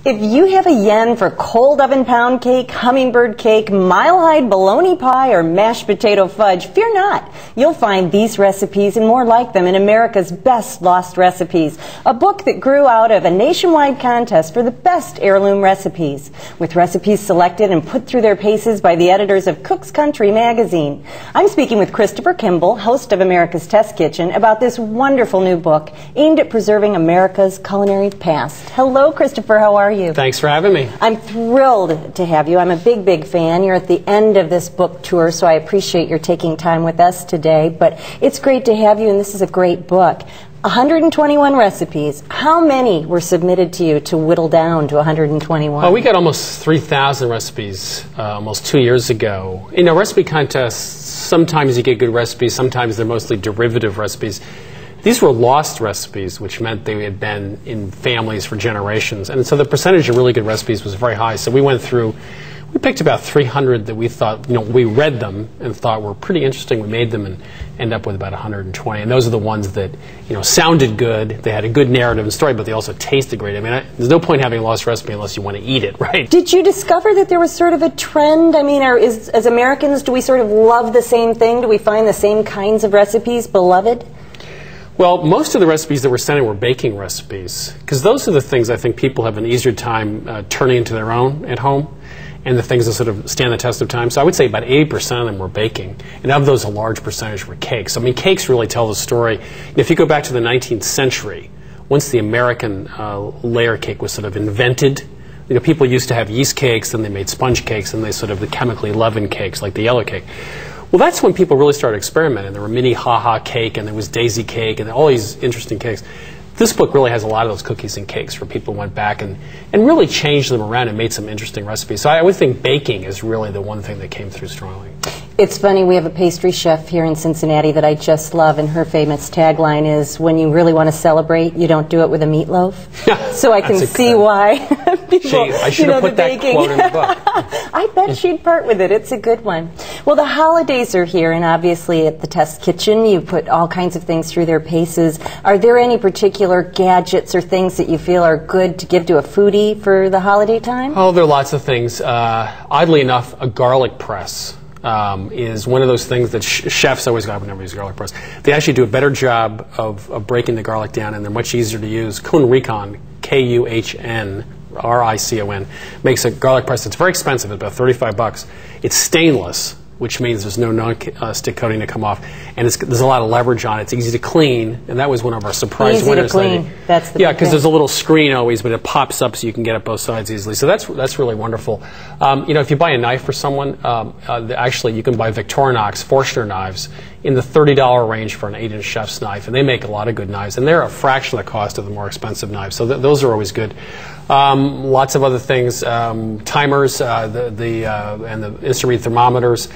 If you have a yen for cold oven pound cake, hummingbird cake, mile-high bologna pie, or mashed potato fudge, fear not. You'll find these recipes and more like them in America's Best Lost Recipes, a book that grew out of a nationwide contest for the best heirloom recipes, with recipes selected and put through their paces by the editors of Cook's Country magazine. I'm speaking with Christopher Kimball, host of America's Test Kitchen, about this wonderful new book aimed at preserving America's culinary past. Hello, Christopher. How are you? Thanks for having me. I'm thrilled to have you. I'm a big, big fan. You're at the end of this book tour, so I appreciate your taking time with us today. But it's great to have you, and this is a great book. 121 recipes. How many were submitted to you to whittle down to 121? Well, we got almost 3,000 recipes almost 2 years ago. You know, recipe contests, sometimes you get good recipes, sometimes they're mostly derivative recipes. These were lost recipes, which meant they had been in families for generations. And so the percentage of really good recipes was very high. So we went through, we picked about 300 that we thought, you know, we read them and thought were pretty interesting. We made them and ended up with about 120. And those are the ones that, you know, sounded good. They had a good narrative and story, but they also tasted great. I mean, there's no point having a lost recipe unless you want to eat it, right? Did you discover that there was sort of a trend? I mean, as Americans, do we sort of love the same thing? Do we find the same kinds of recipes beloved? Well, most of the recipes that we're sending were baking recipes, because those are the things I think people have an easier time turning into their own at home, and the things that sort of stand the test of time. So I would say about 80% of them were baking, and of those a large percentage were cakes. I mean, cakes really tell the story. If you go back to the 19th century, once the American layer cake was sort of invented, you know, people used to have yeast cakes, then they made sponge cakes, and they sort of the chemically leavened cakes like the yellow cake. Well, that's when people really started experimenting. There were mini ha-ha cake, and there was daisy cake, and all these interesting cakes. This book really has a lot of those cookies and cakes where people went back and really changed them around and made some interesting recipes. So I would think baking is really the one thing that came through strongly. It's funny, we have a pastry chef here in Cincinnati that I just love, and her famous tagline is, when you really want to celebrate, you don't do it with a meatloaf. So I can see why people, I should have put that quote in the book. I bet she'd part with it. It's a good one. Well, the holidays are here, and obviously at the Test Kitchen, you put all kinds of things through their paces. Are there any particular gadgets or things that you feel are good to give to a foodie for the holiday time? Oh, there are lots of things. Oddly enough, a garlic press is one of those things that chefs always go, I would never use a garlic press. They actually do a better job of breaking the garlic down, and they're much easier to use. Kuhn Ricon, Kuhn Ricon, makes a garlic press that's very expensive, it's about $35. It's stainless, which means there's no non-stick coating to come off, and there's a lot of leverage on it. It's easy to clean, and that was one of our surprise winners. Easy to clean. That's the yeah, because there's a little screen always, but it pops up so you can get it both sides easily. So that's really wonderful. You know, if you buy a knife for someone, actually you can buy Victorinox Forstner knives in the $30 range for an 8-inch chef's knife, and they make a lot of good knives, and they're a fraction of the cost of the more expensive knives. So those are always good. Lots of other things, timers, and the instant-read thermometers.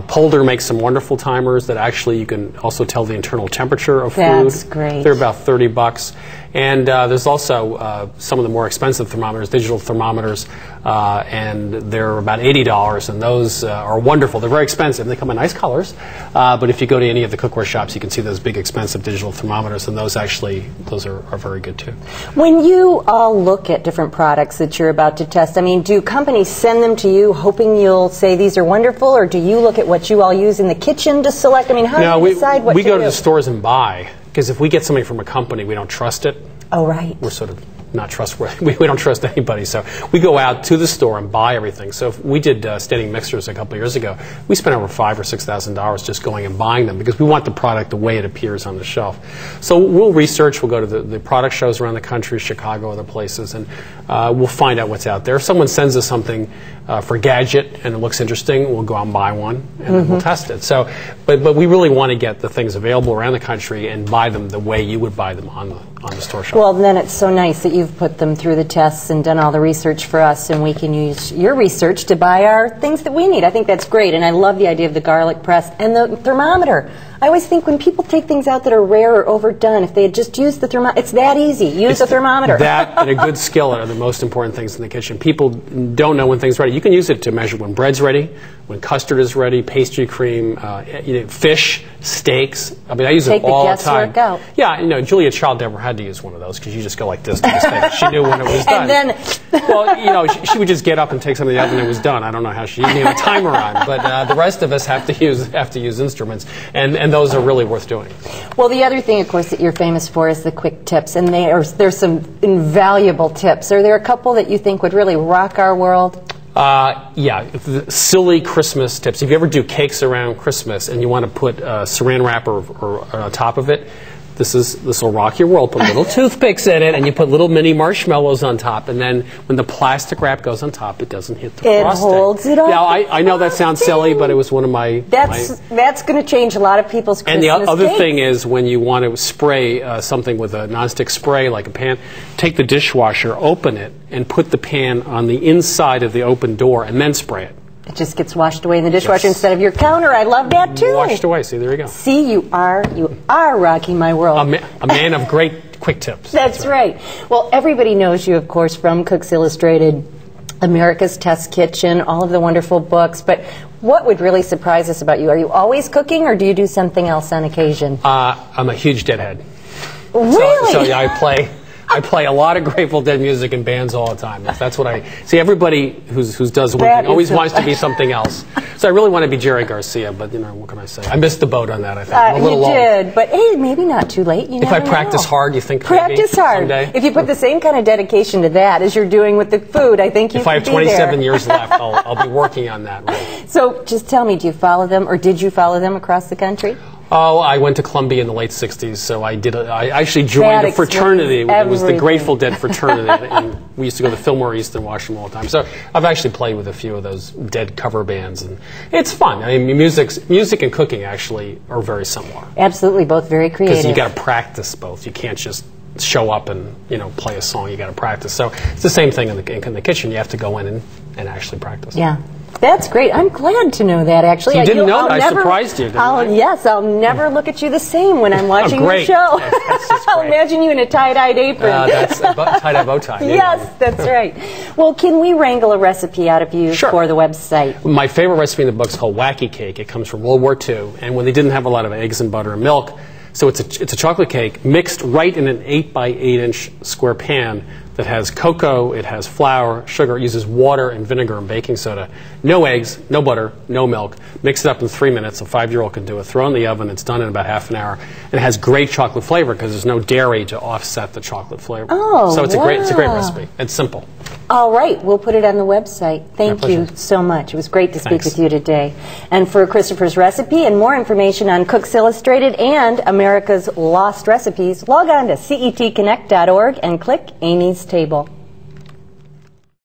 Polder makes some wonderful timers that actually you can also tell the internal temperature of food. That's great. They're about $30. And there's also some of the more expensive thermometers, digital thermometers, and they're about $80, and those are wonderful. They're very expensive. They come in nice colors, but if you go to any of the cookware shops, you can see those big, expensive digital thermometers, and those are very good too. When you all look at different products that you're about to test, I mean, do companies send them to you hoping you'll say these are wonderful, or do you look at what you all use in the kitchen to select? I mean, how do you decide what to do? We go to the stores and buy, because if we get something from a company, we don't trust it. Oh, right. We're sort of not trustworthy. We don't trust anybody. So we go out to the store and buy everything. So if we did standing mixers a couple of years ago, we spent over $5,000 or $6,000 just going and buying them because we want the product the way it appears on the shelf. So we'll research. We'll go to the product shows around the country, Chicago, other places, and we'll find out what's out there. If someone sends us something for a gadget and it looks interesting, we'll go out and buy one and then we'll test it. So, but we really want to get the things available around the country and buy them the way you would buy them on the store shelf. Well, then it's so nice that you've put them through the tests and done all the research for us, and we can use your research to buy our things that we need. I think that's great, and I love the idea of the garlic press and the thermometer. I always think when people take things out that are rare or overdone, if they had just used the thermometer, it's that easy. Use the thermometer. That and a good skillet are the most important things in the kitchen. People don't know when things are ready. You can use it to measure when bread's ready, when custard is ready, pastry cream, fish, steaks. I mean, I use it all the time. Out. Yeah, Julia Child never had to use one of those because you just go like this to the steak. She knew when it was done. And then, well, she would just get up and take something out of the oven and it was done. I don't know how she didn't have a timer on, but the rest of us have to use instruments, and those are really worth doing. Well, the other thing, of course, that you're famous for is the quick tips, and there's some invaluable tips. Are there a couple that you think would really rock our world? Yeah, silly Christmas tips. If you ever do cakes around Christmas and you want to put saran wrap or on top of it, this will rock your world. Put little toothpicks in it, and you put little mini marshmallows on top, and then when the plastic wrap goes on top, it doesn't hit the frosting. It holds it up. Yeah, I know that sounds silly, but it was one of my... That's going to change a lot of people's Christmas And the other cakes. thing is when you want to spray something with a nonstick spray, like a pan, take the dishwasher, open it, and put the pan on the inside of the open door, and then spray it. It just gets washed away in the dishwasher instead of your counter. I love that too. Washed away. See, there you go. See, you are rocking my world. A man of great quick tips. That's right. Well, everybody knows you, of course, from Cooks Illustrated, America's Test Kitchen, all of the wonderful books. But what would really surprise us about you? Are you always cooking, or do you do something else on occasion? I'm a huge Deadhead. Really? So yeah, I play a lot of Grateful Dead music in bands all the time. That's what I see. Everybody who does one thing always wants to be something else. So I really want to be Jerry Garcia, but what can I say? I missed the boat on that. I think I'm a little you did, but hey, maybe not too late. You if I practice hard, you think practice maybe hard. Someday? If you put the same kind of dedication to that as you're doing with the food, I think you. If I have 27 years left, I'll be working on that. Right? So just tell me, do you follow them, or did you follow them across the country? Oh, I went to Columbia in the late 60s, so I actually joined a fraternity. It was the Grateful Dead fraternity, and we used to go to Fillmore East and watch them all the time. So I've actually played with a few of those Dead cover bands, and it's fun. I mean, music and cooking actually are very similar. Absolutely, both very creative. Because you got to practice both. You can't just show up and play a song. You got to practice. So it's the same thing in the kitchen. You have to go in and actually practice. Yeah. That's great. I'm glad to know that, actually. You didn't know that. I surprised you, didn't I? Yes, I'll never look at you the same when I'm watching your show. That's just I'll imagine you in a tie-dyed apron. That's a tie-dye bow tie. Yes, that's right. Well, can we wrangle a recipe out of you for the website? My favorite recipe in the book is called Wacky Cake. It comes from World War II, and when they didn't have a lot of eggs and butter and milk, so it's a chocolate cake mixed right in an 8 by 8 inch square pan that has cocoa, it has flour, sugar, it uses water and vinegar and baking soda. No eggs, no butter, no milk. Mix it up in 3 minutes. A 5-year-old can do it. Throw it in the oven. It's done in about half an hour. And it has great chocolate flavor because there's no dairy to offset the chocolate flavor. Oh, so it's a great recipe. It's simple. All right, we'll put it on the website. Thank you so much. It was great to speak with you today. And for Christopher's recipe and more information on Cooks Illustrated and America's Lost Recipes, log on to cettconnect.org and click Amy's Table.